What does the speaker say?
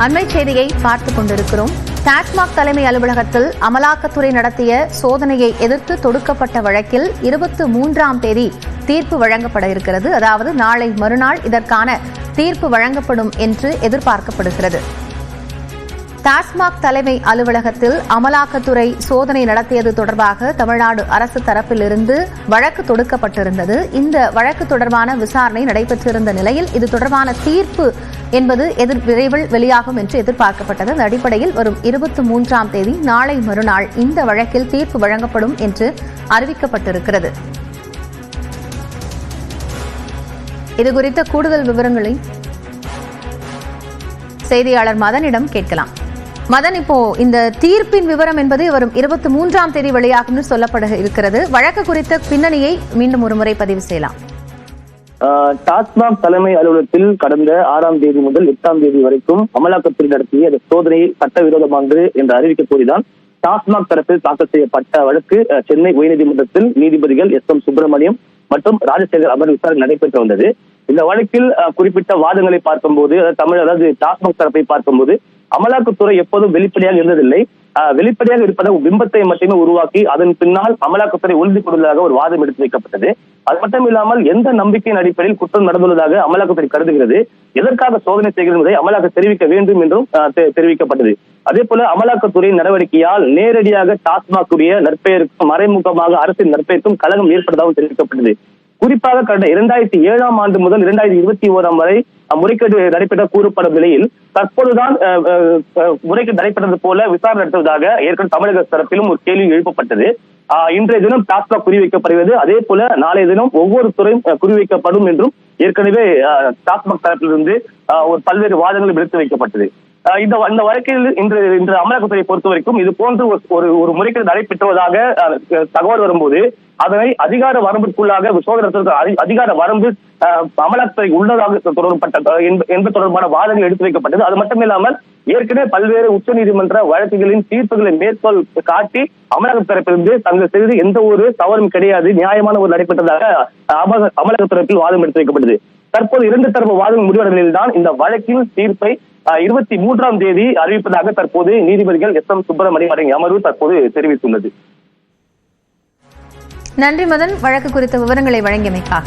அண்மை செய்தியை பார்த்துக் கொண்டிருக்கிறோம். டாஸ்மாக் தலைமை அலுவலகத்தில் அமலாக்கத்துறை நடத்திய சோதனையை எதிர்த்து தொடுக்கப்பட்ட வழக்கில் 23ஆம் தேதி தீர்ப்பு வழங்கப்பட இருக்கிறது. அதாவது நாளை மறுநாள் இதற்கான தீர்ப்பு வழங்கப்படும் என்று எதிர்பார்க்கப்படுகிறது. டாஸ்மாக் தலைமை அலுவலகத்தில் அமலாக்கத்துறை சோதனை நடத்தியது தொடர்பாக தமிழ்நாடு அரசு தரப்பிலிருந்து வழக்கு தொடுக்கப்பட்டிருந்தது. இந்த வழக்கு தொடர்பான விசாரணை நடைபெற்றிருந்த நிலையில் இது தொடர்பான தீர்ப்பு என்பது விரைவில் வெளியாகும் என்று எதிர்பார்க்கப்பட்டது. அந்த அடிப்படையில் வரும் 23ஆம் தேதி நாளை மறுநாள் இந்த வழக்கில் தீர்ப்பு வழங்கப்படும் என்று அறிவிக்கப்பட்டிருக்கிறது. இதுகுறித்த கூடுதல் விவரங்களை செய்தியாளர் மதனிடம் கேட்கலாம். மதன், இப்போ இந்த தீர்ப்பின் விவரம் என்பது வரும் 23ஆம் தேதி வெளியாகும் சொல்லப்பட இருக்கிறது. வழக்கு குறித்த பின்னணியை மீண்டும் ஒருமுறை பதிவு செய்யலாம். டாஸ்மாக் தலைமை அலுவலகத்தில் கடந்த 6ஆம் தேதி முதல் 8ஆம் தேதி வரைக்கும் அமலாக்கத்துறை நடத்திய அந்த சோதனையை சட்டவிரோதமானது என்று அறிவிக்க கோரிதான் டாஸ்மாக் தரப்பில் தாக்கல் செய்யப்பட்ட வழக்கு சென்னை உயர்நீதிமன்றத்தில் நீதிபதிகள் எஸ். எம். சுப்பிரமணியம் மற்றும் ராஜசேகர் அமர்வு விசாரணை நடைபெற்று வந்தது. இந்த வழக்கில் குறிப்பிட்ட வாதங்களை பார்க்கும்போது அதாவது டாஸ்மாக் தரப்பை பார்க்கும்போது அமலாக்கத்துறை எப்போதும் வெளிப்படையாக இருந்ததில்லை. வெளிப்படையாக இருப்பதை பிம்பத்தை மட்டுமே உருவாக்கி அதன் பின்னால் அமலாக்கத்துறை உறுதி கொண்டுள்ளதாக ஒரு வாதம் எடுத்து வைக்கப்பட்டது. அது மட்டும் இல்லாமல் எந்த நம்பிக்கையின் அடிப்படையில் குற்றம் நடந்துள்ளதாக அமலாக்கத்துறை கருதுகிறது, எதற்காக சோதனை செய்கிறது என்பதை அமலாக்க தெரிவிக்க வேண்டும் என்றும் தெரிவிக்கப்பட்டது. அதே போல அமலாக்கத்துறையின் நடவடிக்கையால் நேரடியாக டாஸ்மாக்குடைய நற்பெயருக்கும் மறைமுகமாக அரசின் நற்பெயருக்கும் கலகம் ஏற்பட்டதாகவும் தெரிவிக்கப்பட்டது. குறிப்பாக கடந்த 2007ஆம் ஆண்டு முதல் 2021ஆம் வரை முறைகேடு நடைபெற்ற கூறப்படும் நிலையில் தற்போதுதான் முறைகேடு நடைபெற்றது போல விசாரணை நடத்துவதாக ஏற்கனவே தமிழக தரப்பிலும் ஒரு கேள்வி எழுப்பப்பட்டது. இன்றைய தினம் டாஸ்மாக் குறிவைக்கப்படுகிறது. அதே போல நாளைய தினம் ஒவ்வொரு துறையும் குறிவைக்கப்படும் என்றும் ஏற்கனவே டாஸ்மாக் தரப்பிலிருந்து ஒரு பல்வேறு வாதங்களும் எடுத்து வைக்கப்பட்டது. இந்த வழக்கில் இன்று அமலாக்கத்துறை பொறுத்த வரைக்கும் இது போன்று ஒரு முறைகேடு நடைபெற்றுவதாக தகவல் வரும்போது அதனை அதிகார வரம்பிற்குள்ளாக சோதனை அதிகார வரம்பு அமலாக்கத்துறை உள்ளதாக என்பது தொடர்பான வாதங்கள் எடுத்து வைக்கப்பட்டது. அது மட்டும் இல்லாமல் ஏற்கனவே பல்வேறு உச்ச நீதிமன்ற வழக்குகளின் தீர்ப்புகளை மேற்கோள் காட்டி அமலாக்க தரப்பிலிருந்து தங்கள் செய்து எந்த ஒரு தவறும் கிடையாது, நியாயமான ஒரு நடைபெற்றதாக அமலாக்க தரப்பில் வாதம் எடுத்து வைக்கப்பட்டது. தற்போது 2 தரப்பு வாதம் முடிவடைந்த நிலையில்தான் இந்த வழக்கின் தீர்ப்பை 23ஆம் தேதி அறிவிப்பதாக தற்போது நீதிபதிகள் எஸ். எம். சுப்பிரமணியம் அடங்கிய அமர்வு தற்போது தெரிவித்துள்ளது. நன்றி மதன், வழக்கு குறித்த விவரங்களை வழங்கியமைக்காக.